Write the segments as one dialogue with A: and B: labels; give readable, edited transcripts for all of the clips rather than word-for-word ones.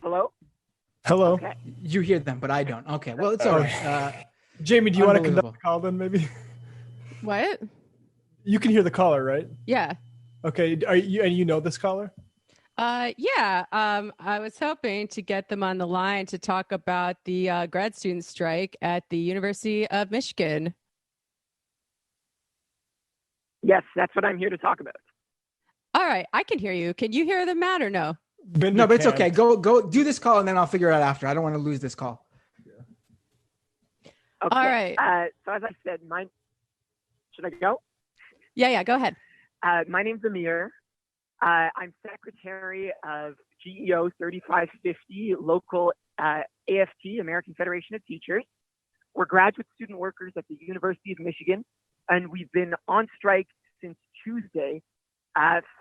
A: Hello?
B: Hello.
A: Okay.
C: You hear them, but I don't. Okay, well, it's all right.
B: Jamie, do you want to conduct
C: Unbelievable.
B: the call then, maybe?
D: What?
B: You can hear the caller, right?
D: Yeah.
B: Okay. Are you, and you know this caller?
D: Yeah. I was hoping to get them on the line to talk about the grad student strike at the University of Michigan.
A: Yes, that's what I'm here to talk about.
D: All right, I can hear you. Can you hear them, Matt, or no?
C: No, but it's okay. Go do this call, and then I'll figure it out after. I don't want to lose this call.
A: Okay.
D: All right.
A: So as I said, should I go?
D: Yeah, go ahead.
A: My name's Amir. I'm secretary of GEO 3550, local AFT, American Federation of Teachers. We're graduate student workers at the University of Michigan, and we've been on strike since Tuesday,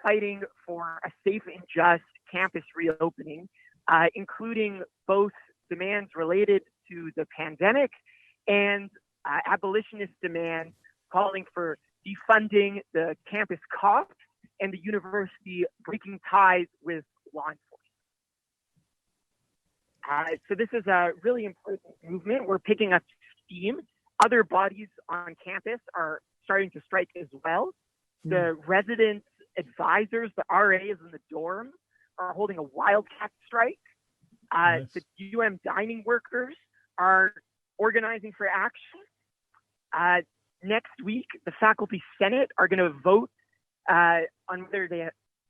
A: fighting for a safe and just campus reopening, including both demands related to the pandemic and abolitionist demands calling for defunding the campus cops and the university breaking ties with law enforcement. So this is a really important movement. We're picking up steam. Other bodies on campus are starting to strike as well. The residents advisors, the RAs in the dorm, are holding a wildcat strike.
B: Nice.
A: The UM dining workers are organizing for action. Next week, the faculty senate are going to vote on whether they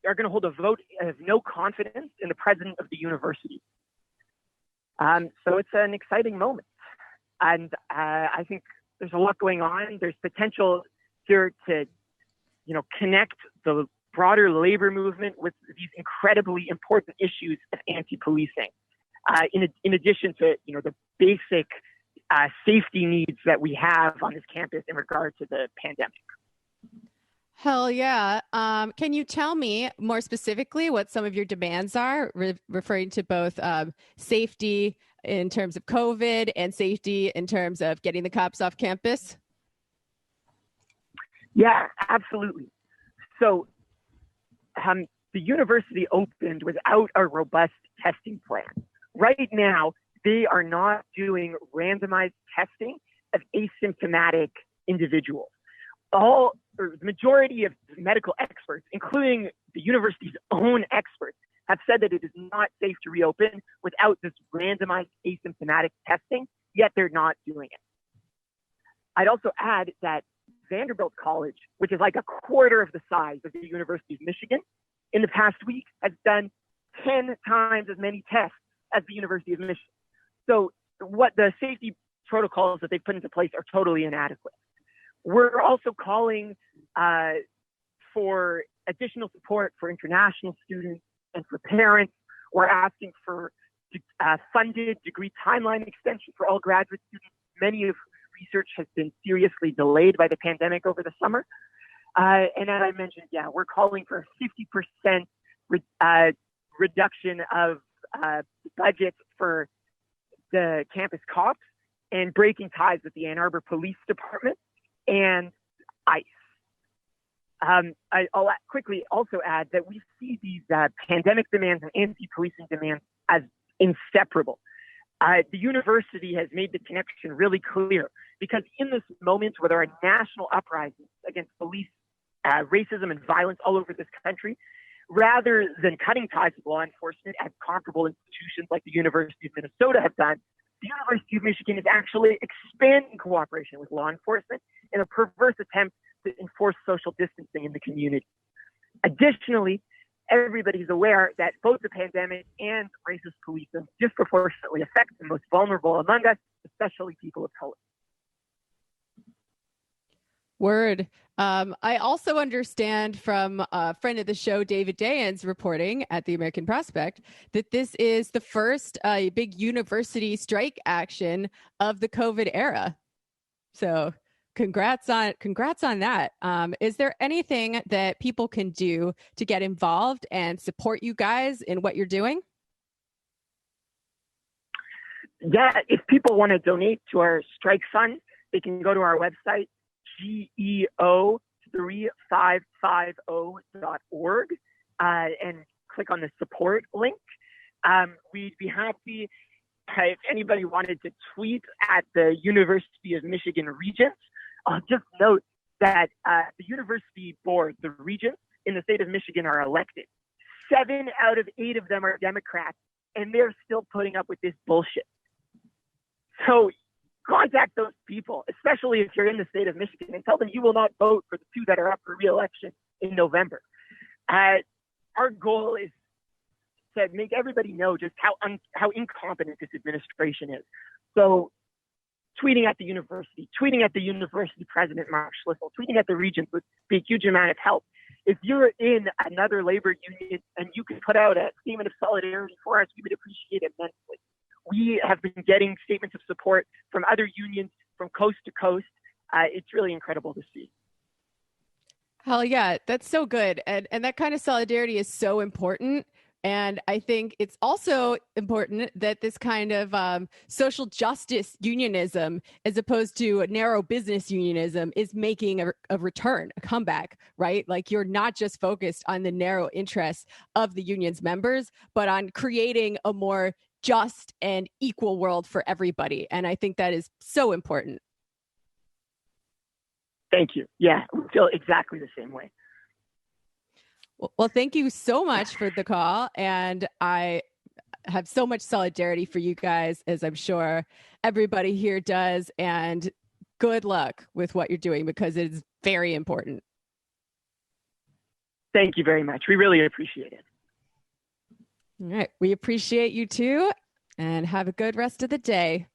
A: are going to hold a vote of no confidence in the president of the university. So it's an exciting moment. And I think there's a lot going on. There's potential here to, connect the broader labor movement with these incredibly important issues of anti-policing. In addition to, the basic safety needs that we have on this campus in regard to the pandemic.
D: Hell yeah. Can you tell me more specifically what some of your demands are, referring to both safety in terms of COVID and safety in terms of getting the cops off campus?
A: Yeah, absolutely. So the university opened without a robust testing plan. Right now, they are not doing randomized testing of asymptomatic individuals. The majority of medical experts, including the university's own experts, have said that it is not safe to reopen without this randomized asymptomatic testing, yet they're not doing it. I'd also add that Vanderbilt College, which is like a quarter of the size of the University of Michigan, in the past week has done 10 times as many tests as the University of Michigan. So what the safety protocols that they've put into place are totally inadequate. We're also calling for additional support for international students and for parents. We're asking for funded degree timeline extension for all graduate students. Many of research has been seriously delayed by the pandemic over the summer. And as I mentioned, we're calling for a 50% reduction of budget for the campus cops and breaking ties with the Ann Arbor Police Department and ICE. I'll quickly also add that we see these pandemic demands and anti-policing demands as inseparable. The university has made the connection really clear because in this moment where there are national uprisings against police racism and violence all over this country, rather than cutting ties with law enforcement as comparable institutions like the University of Minnesota have done, the University of Michigan is actually expanding cooperation with law enforcement in a perverse attempt to enforce social distancing in the community. Additionally, everybody's aware that both the pandemic and racist policing disproportionately affect the most vulnerable among us, especially people of color.
D: Word. I also understand from a friend of the show, David Dayan's reporting at the American Prospect, that this is the first big university strike action of the COVID era. So congrats on that. Is there anything that people can do to get involved and support you guys in what you're doing?
A: Yeah, if people want to donate to our strike fund, they can go to our website, geo 3550.org and click on the support link. We'd be happy if anybody wanted to tweet at the University of Michigan Regents. I'll just note that the university board, the regents in the state of Michigan, are elected. 7 out of 8 of them are Democrats, and they're still putting up with this bullshit. So contact those people, especially if you're in the state of Michigan, and tell them you will not vote for the 2 that are up for re-election in November. Our goal is to make everybody know just how incompetent this administration is. So tweeting at the university president, Mark Schlissel, tweeting at the regents would be a huge amount of help. If you're in another labor union and you can put out a statement of solidarity for us, we would appreciate it immensely. We have been getting statements of support from other unions from coast to coast. It's really incredible to see.
D: Hell yeah, that's so good. And that kind of solidarity is so important. And I think it's also important that this kind of social justice unionism, as opposed to narrow business unionism, is making a return, a comeback, right? Like, you're not just focused on the narrow interests of the union's members, but on creating a more just and equal world for everybody. And I think that is so important.
A: Thank you. Yeah, we feel exactly the same way.
D: Well, thank you so much for the call. And I have so much solidarity for you guys, as I'm sure everybody here does. And good luck with what you're doing, because it is very important.
A: Thank you very much. We really appreciate it.
D: All right. We appreciate you too. And have a good rest of the day.